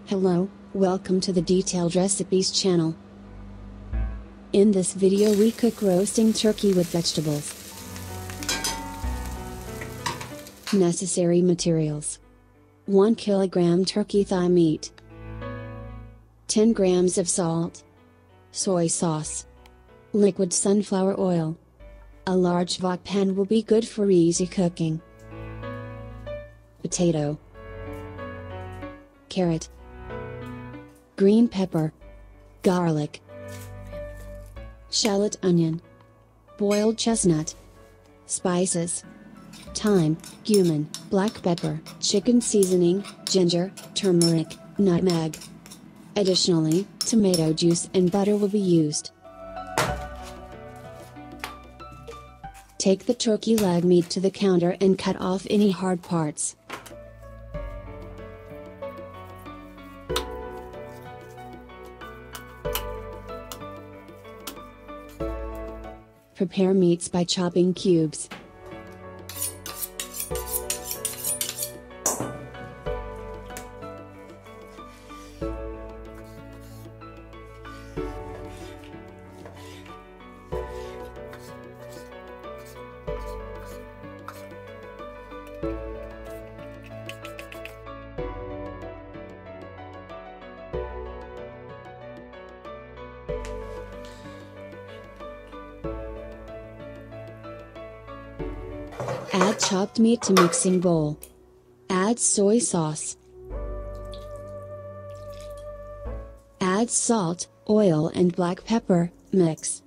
Hello, welcome to the Detailed Recipes channel. In this video we cook roasting turkey with vegetables. Necessary materials: 1 kilogram turkey thigh meat, 10 grams of salt, soy sauce, liquid sunflower oil. A large wok pan will be good for easy cooking. Potato, carrot, green pepper, garlic, shallot, onion, boiled chestnut, spices, thyme, cumin, black pepper, chicken seasoning, ginger, turmeric, nutmeg. Additionally, tomato juice and butter will be used. Take the turkey leg meat to the counter and cut off any hard parts. Prepare meats by chopping cubes. Add chopped meat to mixing bowl. Add soy sauce. Add salt, oil and black pepper, mix.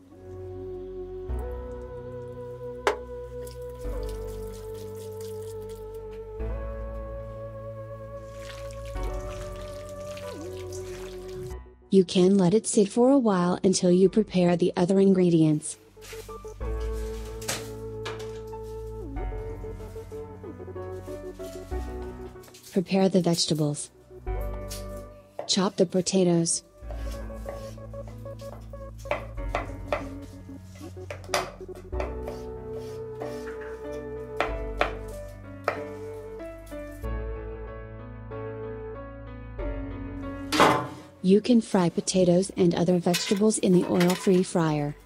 You can let it sit for a while until you prepare the other ingredients. Prepare the vegetables. Chop the potatoes. You can fry potatoes and other vegetables in the oil-free fryer.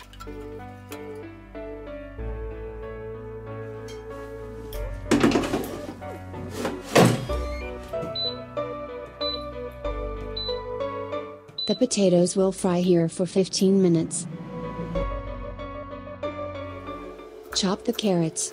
The potatoes will fry here for 15 minutes. Chop the carrots.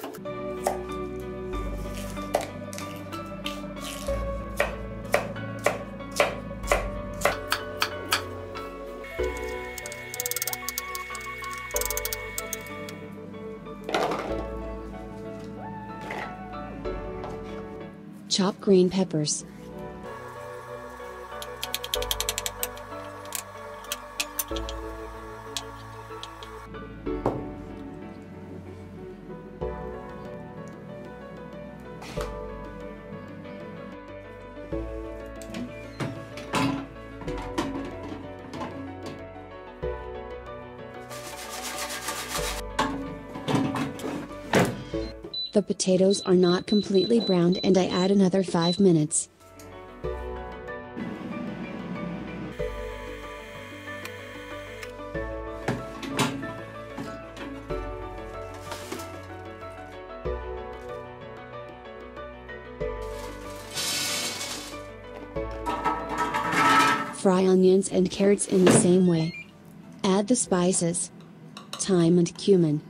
Chop green peppers. The potatoes are not completely browned and I add another 5 minutes. Fry onions and carrots in the same way. Add the spices, thyme and cumin,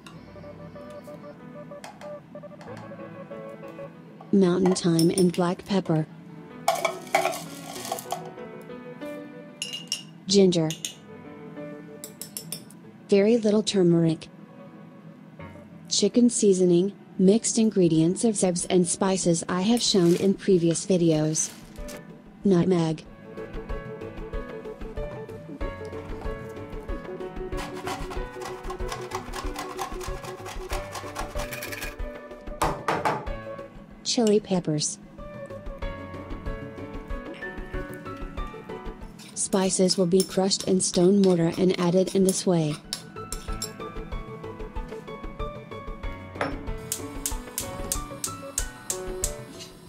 mountain thyme and black pepper, ginger, very little turmeric, chicken seasoning, mixed ingredients of herbs and spices I have shown in previous videos, nutmeg, chili peppers. Spices will be crushed in stone mortar and added in this way.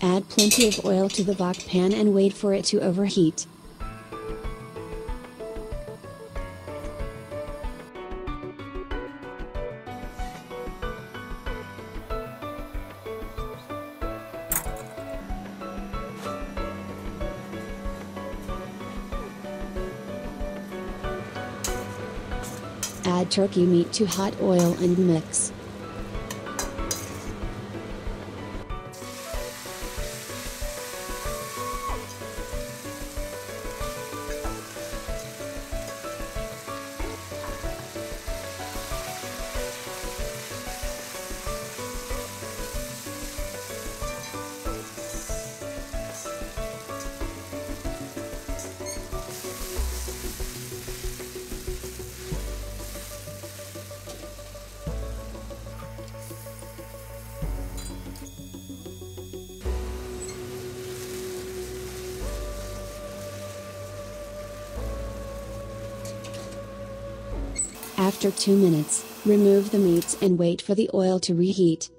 Add plenty of oil to the wok pan and wait for it to overheat. add turkey meat to hot oil and mix. After 2 minutes, remove the meats and wait for the oil to reheat.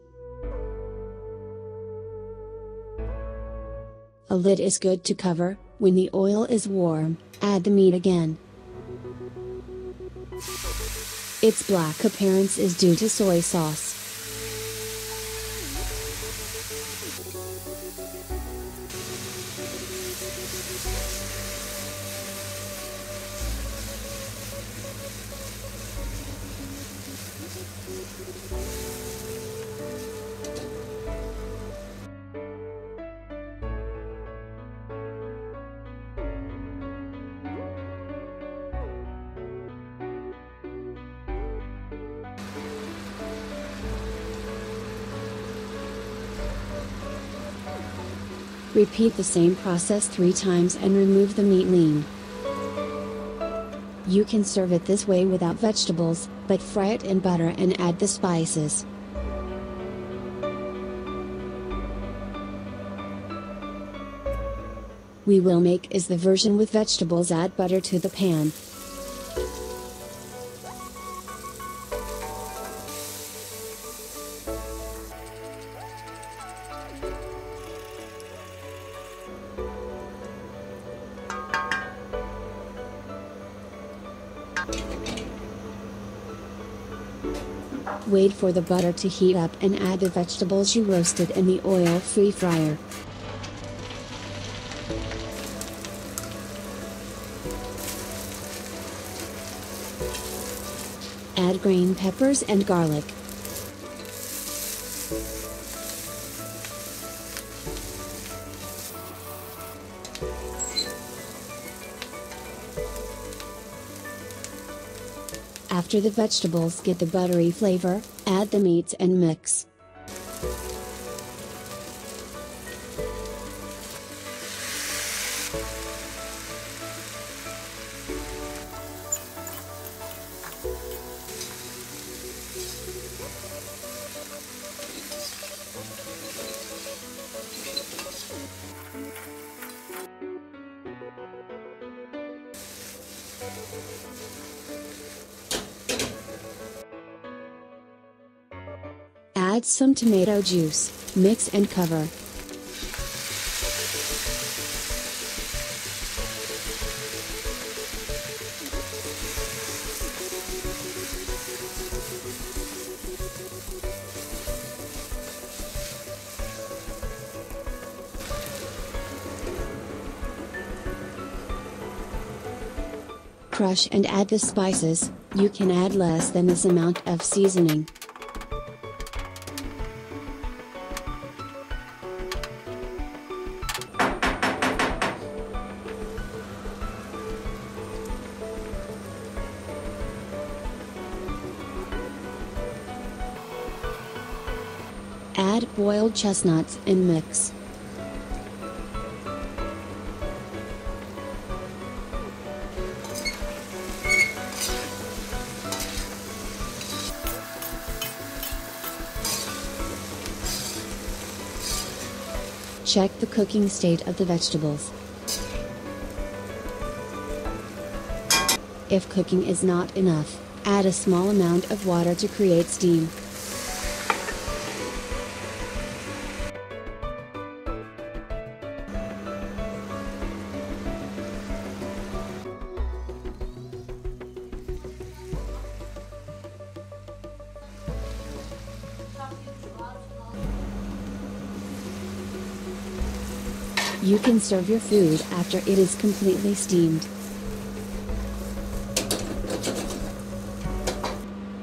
A lid is good to cover. When the oil is warm, add the meat again. Its black appearance is due to soy sauce. Repeat the same process 3 times and remove the meat lean. You can serve it this way without vegetables, but fry it in butter and add the spices. We will make is the version with vegetables. Add butter to the pan. Wait for the butter to heat up and add the vegetables you roasted in the oil-free fryer. Add green peppers and garlic. After the vegetables get the buttery flavor, add the meats and mix. Add some tomato juice, mix and cover. Crush and add the spices. You can add less than this amount of seasoning. Add boiled chestnuts and mix. Check the cooking state of the vegetables. If cooking is not enough, add a small amount of water to create steam. You can serve your food after it is completely steamed.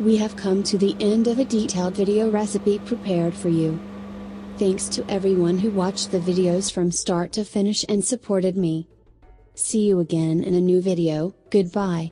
We have come to the end of a detailed video recipe prepared for you. Thanks to everyone who watched the videos from start to finish and supported me. See you again in a new video. Goodbye.